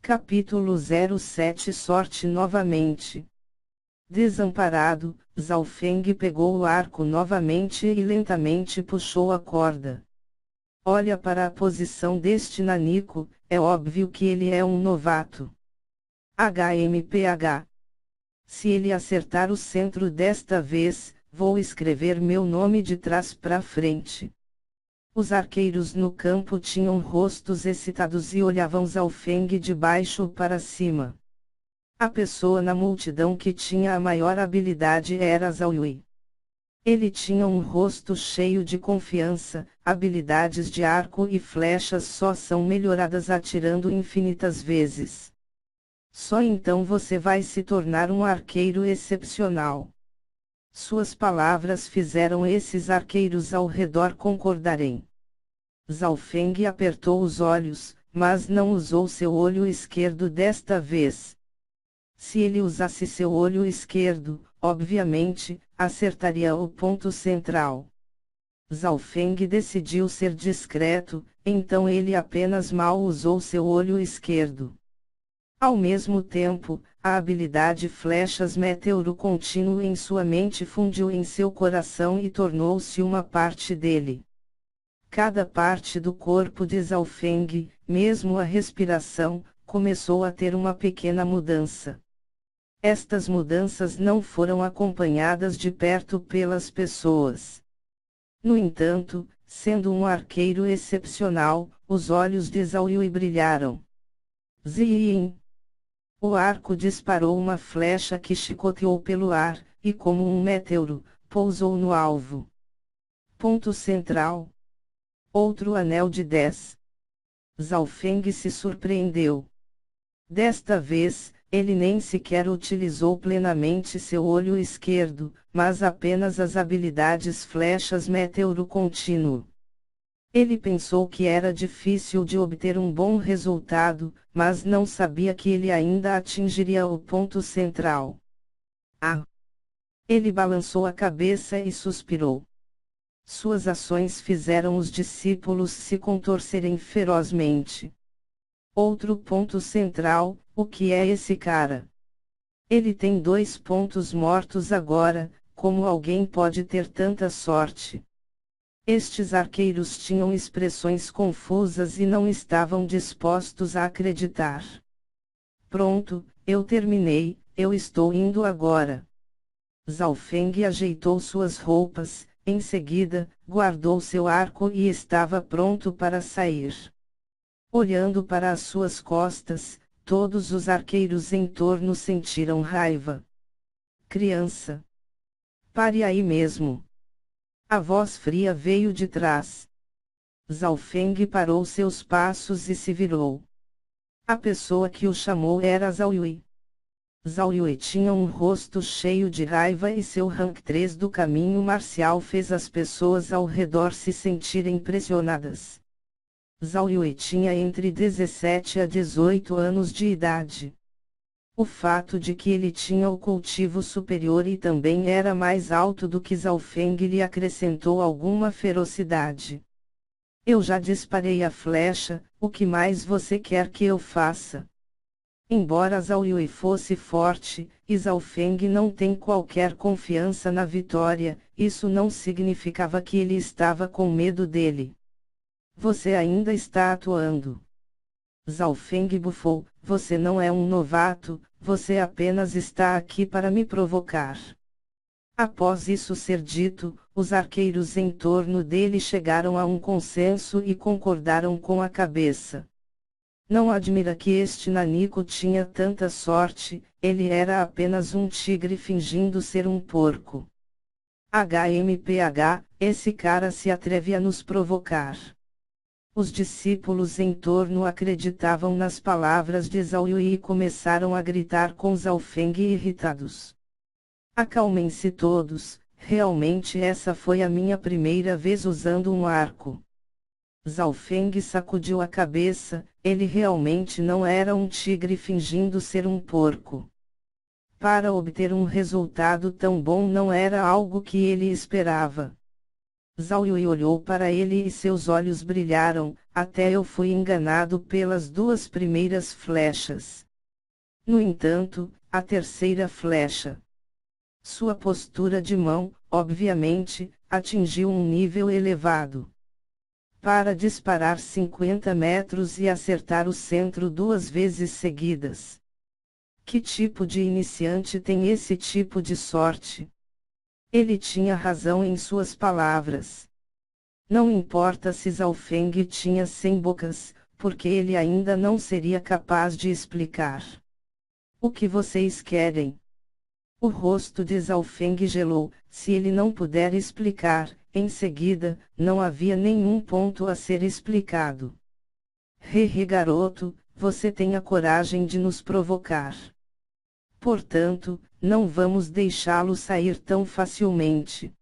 Capítulo 07 Sorte novamente. Desamparado, Zhao Feng pegou o arco novamente e lentamente puxou a corda. Olha para a posição deste nanico, é óbvio que ele é um novato. HMPH. Se ele acertar o centro desta vez, vou escrever meu nome de trás para frente. Os arqueiros no campo tinham rostos excitados e olhavam Zhao Feng de baixo para cima. A pessoa na multidão que tinha a maior habilidade era Zhao Yui. Ele tinha um rosto cheio de confiança, habilidades de arco e flechas só são melhoradas atirando infinitas vezes. Só então você vai se tornar um arqueiro excepcional. Suas palavras fizeram esses arqueiros ao redor concordarem. Zhao Feng apertou os olhos, mas não usou seu olho esquerdo desta vez. Se ele usasse seu olho esquerdo, obviamente, acertaria o ponto central. Zhao Feng decidiu ser discreto, então ele apenas mal usou seu olho esquerdo. Ao mesmo tempo, a habilidade Flechas Meteoro Contínuo em sua mente fundiu em seu coração e tornou-se uma parte dele. Cada parte do corpo de Zhao Feng, mesmo a respiração, começou a ter uma pequena mudança. Estas mudanças não foram acompanhadas de perto pelas pessoas. No entanto, sendo um arqueiro excepcional, os olhos de Zhao Yui brilharam. Ziyin! O arco disparou uma flecha que chicoteou pelo ar, e como um meteoro, pousou no alvo. Ponto central. Outro anel de 10. Zhao Feng se surpreendeu. Desta vez, ele nem sequer utilizou plenamente seu olho esquerdo, mas apenas as habilidades Flechas Meteoro Contínuo. Ele pensou que era difícil de obter um bom resultado, mas não sabia que ele ainda atingiria o ponto central. Ah! Ele balançou a cabeça e suspirou. Suas ações fizeram os discípulos se contorcerem ferozmente. Outro ponto central, o que é esse cara? Ele tem 2 pontos mortos agora, como alguém pode ter tanta sorte? Estes arqueiros tinham expressões confusas e não estavam dispostos a acreditar. Pronto, eu terminei, eu estou indo agora. Zhao Feng ajeitou suas roupas, em seguida, guardou seu arco e estava pronto para sair. Olhando para as suas costas, todos os arqueiros em torno sentiram raiva. Criança! Pare aí mesmo! A voz fria veio de trás. Zhao Feng parou seus passos e se virou. A pessoa que o chamou era Zhao Yui. Zhao Yui tinha um rosto cheio de raiva e seu rank 3 do caminho marcial fez as pessoas ao redor se sentirem pressionadas. Zhao Yui tinha entre 17 a 18 anos de idade. O fato de que ele tinha o cultivo superior e também era mais alto do que Zhao Feng lhe acrescentou alguma ferocidade. Eu já disparei a flecha, o que mais você quer que eu faça? Embora Zhao Yui fosse forte, e Zhao Feng não tem qualquer confiança na vitória, isso não significava que ele estava com medo dele. Você ainda está atuando. Zhao Feng bufou, você não é um novato, você apenas está aqui para me provocar. Após isso ser dito, os arqueiros em torno dele chegaram a um consenso e concordaram com a cabeça. Não admira que este nanico tinha tanta sorte, ele era apenas um tigre fingindo ser um porco. HMPH, esse cara se atreve a nos provocar. Os discípulos em torno acreditavam nas palavras de Zhao Yui e começaram a gritar com Zhao Feng irritados. Acalmem-se todos, realmente essa foi a minha primeira vez usando um arco. Zhao Feng sacudiu a cabeça, ele realmente não era um tigre fingindo ser um porco. Para obter um resultado tão bom não era algo que ele esperava. Zhao Yui olhou para ele e seus olhos brilharam, até eu fui enganado pelas duas primeiras flechas. No entanto, a terceira flecha. Sua postura de mão, obviamente, atingiu um nível elevado. Para disparar 50 metros e acertar o centro 2 vezes seguidas. Que tipo de iniciante tem esse tipo de sorte? Ele tinha razão em suas palavras. Não importa se Zhao Feng tinha 100 bocas, porque ele ainda não seria capaz de explicar. O que vocês querem? O rosto de Zhao Feng gelou. Se ele não puder explicar, em seguida, não havia nenhum ponto a ser explicado. Garoto, você tem a coragem de nos provocar. Portanto, não vamos deixá-lo sair tão facilmente.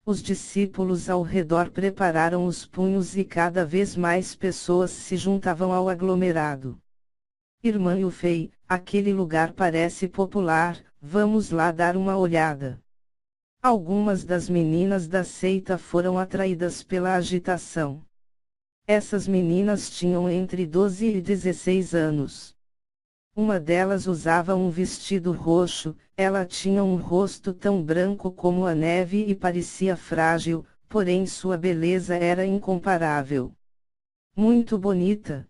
Os discípulos ao redor prepararam os punhos e cada vez mais pessoas se juntavam ao aglomerado. Irmã Yufei, aquele lugar parece popular, vamos lá dar uma olhada. Algumas das meninas da seita foram atraídas pela agitação. Essas meninas tinham entre 12 e 16 anos. Uma delas usava um vestido roxo, ela tinha um rosto tão branco como a neve e parecia frágil, porém sua beleza era incomparável. Muito bonita.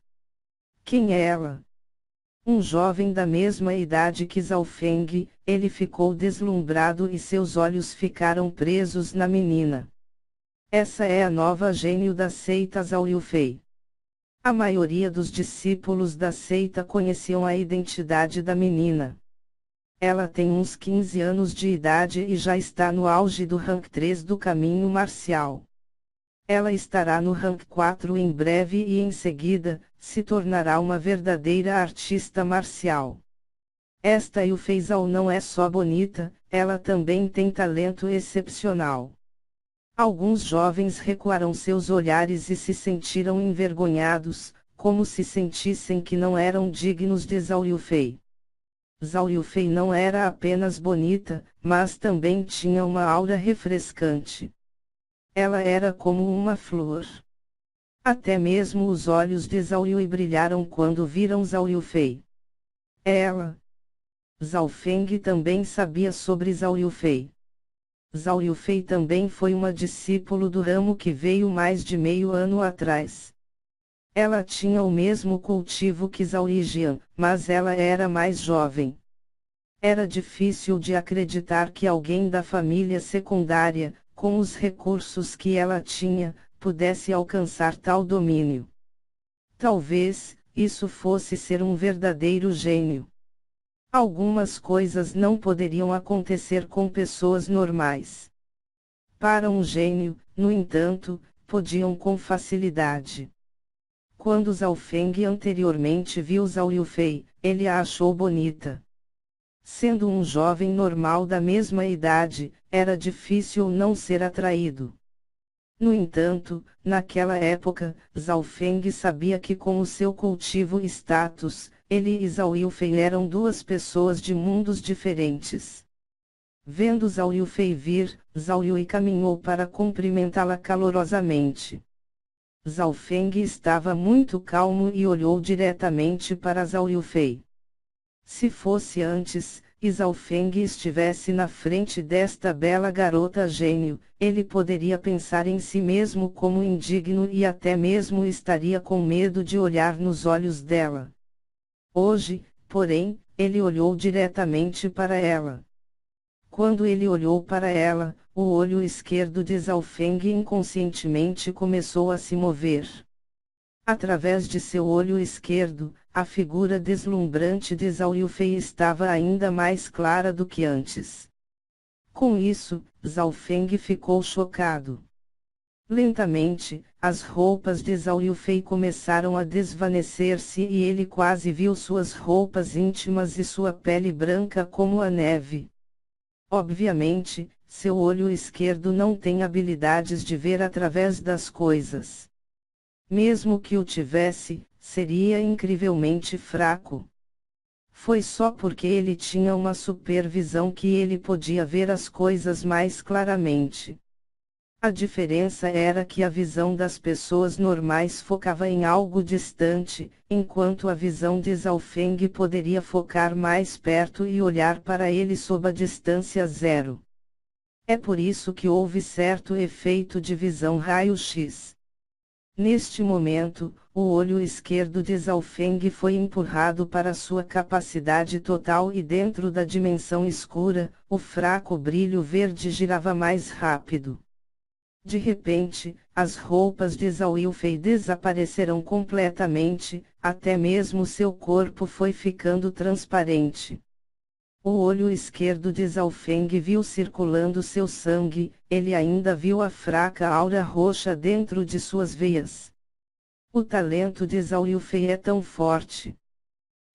Quem é ela? Um jovem da mesma idade que Zhao Feng, ele ficou deslumbrado e seus olhos ficaram presos na menina. Essa é a nova gênio da seita Zhao Yufei. A maioria dos discípulos da seita conheciam a identidade da menina. Ela tem uns 15 anos de idade e já está no auge do rank 3 do caminho marcial. Ela estará no rank 4 em breve e em seguida, se tornará uma verdadeira artista marcial. Esta Yufei Zhao não é só bonita, ela também tem talento excepcional. Alguns jovens recuaram seus olhares e se sentiram envergonhados, como se sentissem que não eram dignos de Zhao Yufei. Zhao Yufei não era apenas bonita, mas também tinha uma aura refrescante. Ela era como uma flor. Até mesmo os olhos de Zhao Yui brilharam quando viram Zhao Yufei. Ela. Zhao Feng também sabia sobre Zhao Yufei. Zhao Yufei também foi uma discípulo do ramo que veio mais de meio ano atrás. Ela tinha o mesmo cultivo que Zhao Yijian, mas ela era mais jovem. Era difícil de acreditar que alguém da família secundária, com os recursos que ela tinha, pudesse alcançar tal domínio. Talvez, isso fosse ser um verdadeiro gênio. Algumas coisas não poderiam acontecer com pessoas normais. Para um gênio, no entanto, podiam com facilidade. Quando Zhao Feng anteriormente viu Zhao Yufei, ele a achou bonita. Sendo um jovem normal da mesma idade, era difícil não ser atraído. No entanto, naquela época, Zhao Feng sabia que com o seu cultivo e status, ele e Zhao Yufei eram duas pessoas de mundos diferentes. Vendo Zhao Yufei vir, Zhao Yui caminhou para cumprimentá-la calorosamente. Zhao Feng estava muito calmo e olhou diretamente para Zhao Yufei. Se fosse antes, e Zhao Feng estivesse na frente desta bela garota gênio, ele poderia pensar em si mesmo como indigno e até mesmo estaria com medo de olhar nos olhos dela. Hoje, porém, ele olhou diretamente para ela. Quando ele olhou para ela, o olho esquerdo de Zhao Feng inconscientemente começou a se mover. Através de seu olho esquerdo, a figura deslumbrante de Zhao Yufei estava ainda mais clara do que antes. Com isso, Zhao Feng ficou chocado. Lentamente, as roupas de Zhao Yufei começaram a desvanecer-se e ele quase viu suas roupas íntimas e sua pele branca como a neve. Obviamente, seu olho esquerdo não tem habilidades de ver através das coisas. Mesmo que o tivesse, seria incrivelmente fraco. Foi só porque ele tinha uma supervisão que ele podia ver as coisas mais claramente. A diferença era que a visão das pessoas normais focava em algo distante, enquanto a visão de Zhao Feng poderia focar mais perto e olhar para ele sob a distância zero. É por isso que houve certo efeito de visão raio-x. Neste momento, o olho esquerdo de Zhao Feng foi empurrado para sua capacidade total e dentro da dimensão escura, o fraco brilho verde girava mais rápido. De repente, as roupas de Zhao Yufei desapareceram completamente, até mesmo seu corpo foi ficando transparente. O olho esquerdo de Zhao Feng viu circulando seu sangue, ele ainda viu a fraca aura roxa dentro de suas veias. O talento de Zhao Yufei é tão forte.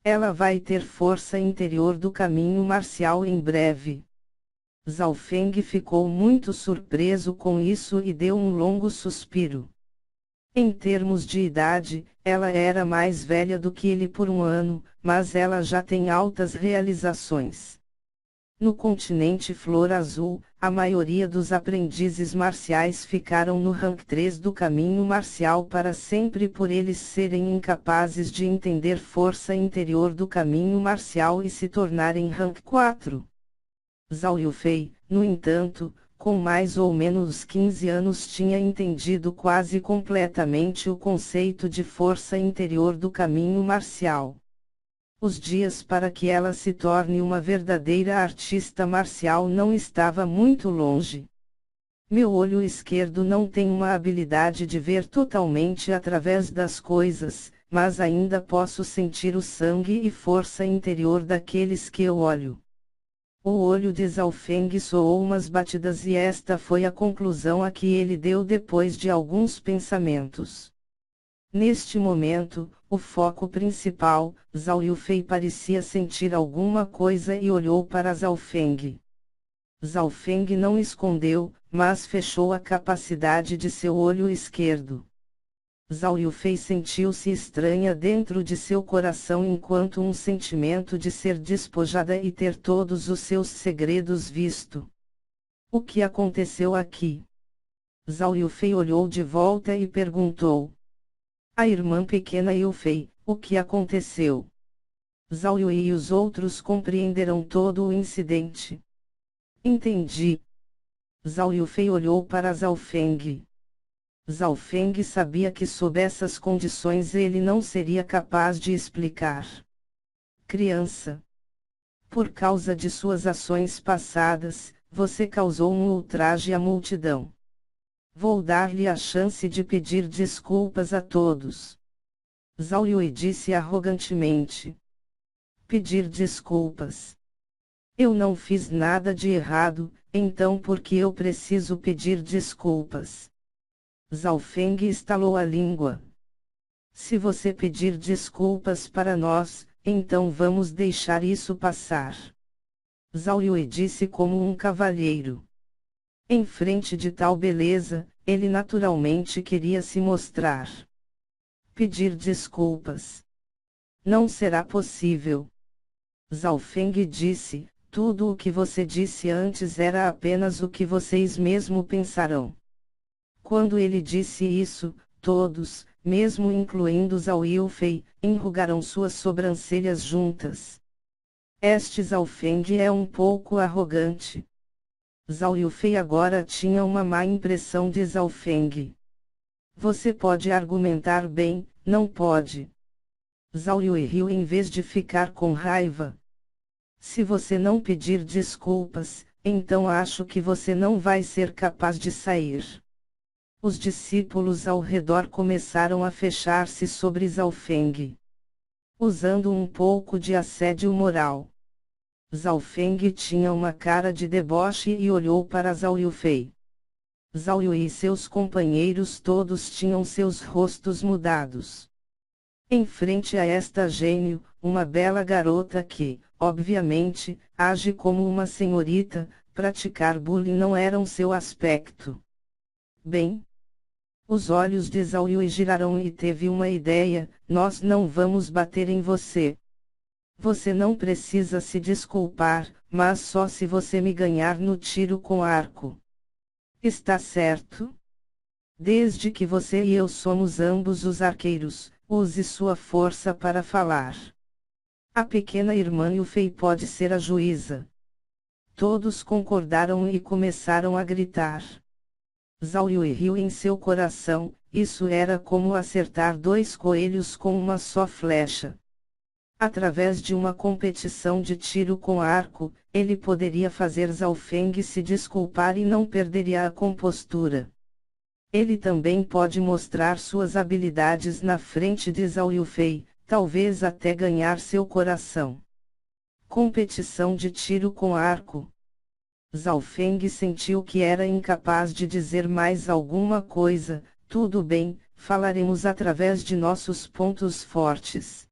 Ela vai ter força interior do caminho marcial em breve. Zhao Feng ficou muito surpreso com isso e deu um longo suspiro. Em termos de idade, ela era mais velha do que ele por um ano, mas ela já tem altas realizações. No continente Flor Azul, a maioria dos aprendizes marciais ficaram no rank 3 do caminho marcial para sempre por eles serem incapazes de entender força interior do caminho marcial e se tornarem rank 4. Zhao Yufei, no entanto, com mais ou menos 15 anos tinha entendido quase completamente o conceito de força interior do caminho marcial. Os dias para que ela se torne uma verdadeira artista marcial não estava muito longe. Meu olho esquerdo não tem uma habilidade de ver totalmente através das coisas, mas ainda posso sentir o sangue e força interior daqueles que eu olho. O olho de Zhao Feng soou umas batidas e esta foi a conclusão a que ele deu depois de alguns pensamentos. Neste momento, o foco principal, Zhao Yufei parecia sentir alguma coisa e olhou para Zhao Feng. Zhao Feng não escondeu, mas fechou a capacidade de seu olho esquerdo. Zhao Yufei sentiu-se estranha dentro de seu coração enquanto um sentimento de ser despojada e ter todos os seus segredos visto. O que aconteceu aqui? Zhao Yufei olhou de volta e perguntou. A irmã pequena Yufei, o que aconteceu? Zhao Yui e os outros compreenderam todo o incidente. Entendi. Zhao Yufei olhou para Zhao Feng. Zhao Feng sabia que sob essas condições ele não seria capaz de explicar. Criança. Por causa de suas ações passadas, você causou um ultraje à multidão. Vou dar-lhe a chance de pedir desculpas a todos. Zhao Yui disse arrogantemente. Pedir desculpas. Eu não fiz nada de errado, então por que eu preciso pedir desculpas? Zhao Feng estalou a língua. Se você pedir desculpas para nós, então vamos deixar isso passar. Zhao Yui disse como um cavalheiro. Em frente de tal beleza, ele naturalmente queria se mostrar. Pedir desculpas. Não será possível. Zhao Feng disse, tudo o que você disse antes era apenas o que vocês mesmo pensarão. Quando ele disse isso, todos, mesmo incluindo Zhao Yufei, enrugaram suas sobrancelhas juntas. Este Zhao Feng é um pouco arrogante. Zhao Yufei agora tinha uma má impressão de Zhao Feng. Você pode argumentar bem, não pode. Zhao Yui riu em vez de ficar com raiva. Se você não pedir desculpas, então acho que você não vai ser capaz de sair. Os discípulos ao redor começaram a fechar-se sobre Zhao Feng. Usando um pouco de assédio moral. Zhao Feng tinha uma cara de deboche e olhou para Zhao Yufei. Zhao Yui e seus companheiros todos tinham seus rostos mudados. Em frente a esta gênio, uma bela garota que, obviamente, age como uma senhorita, praticar bullying não era um seu aspecto. Bem, os olhos de Zhao Yui giraram e teve uma ideia, nós não vamos bater em você. Você não precisa se desculpar, mas só se você me ganhar no tiro com arco. Está certo? Desde que você e eu somos ambos os arqueiros, use sua força para falar. A pequena irmã Yufei pode ser a juíza. Todos concordaram e começaram a gritar. Zhao Yue riu em seu coração, isso era como acertar dois coelhos com uma só flecha. Através de uma competição de tiro com arco, ele poderia fazer Zhao Feng se desculpar e não perderia a compostura. Ele também pode mostrar suas habilidades na frente de Zhao Yufei, talvez até ganhar seu coração. Competição de tiro com arco. Zhao Feng sentiu que era incapaz de dizer mais alguma coisa. Tudo bem, falaremos através de nossos pontos fortes.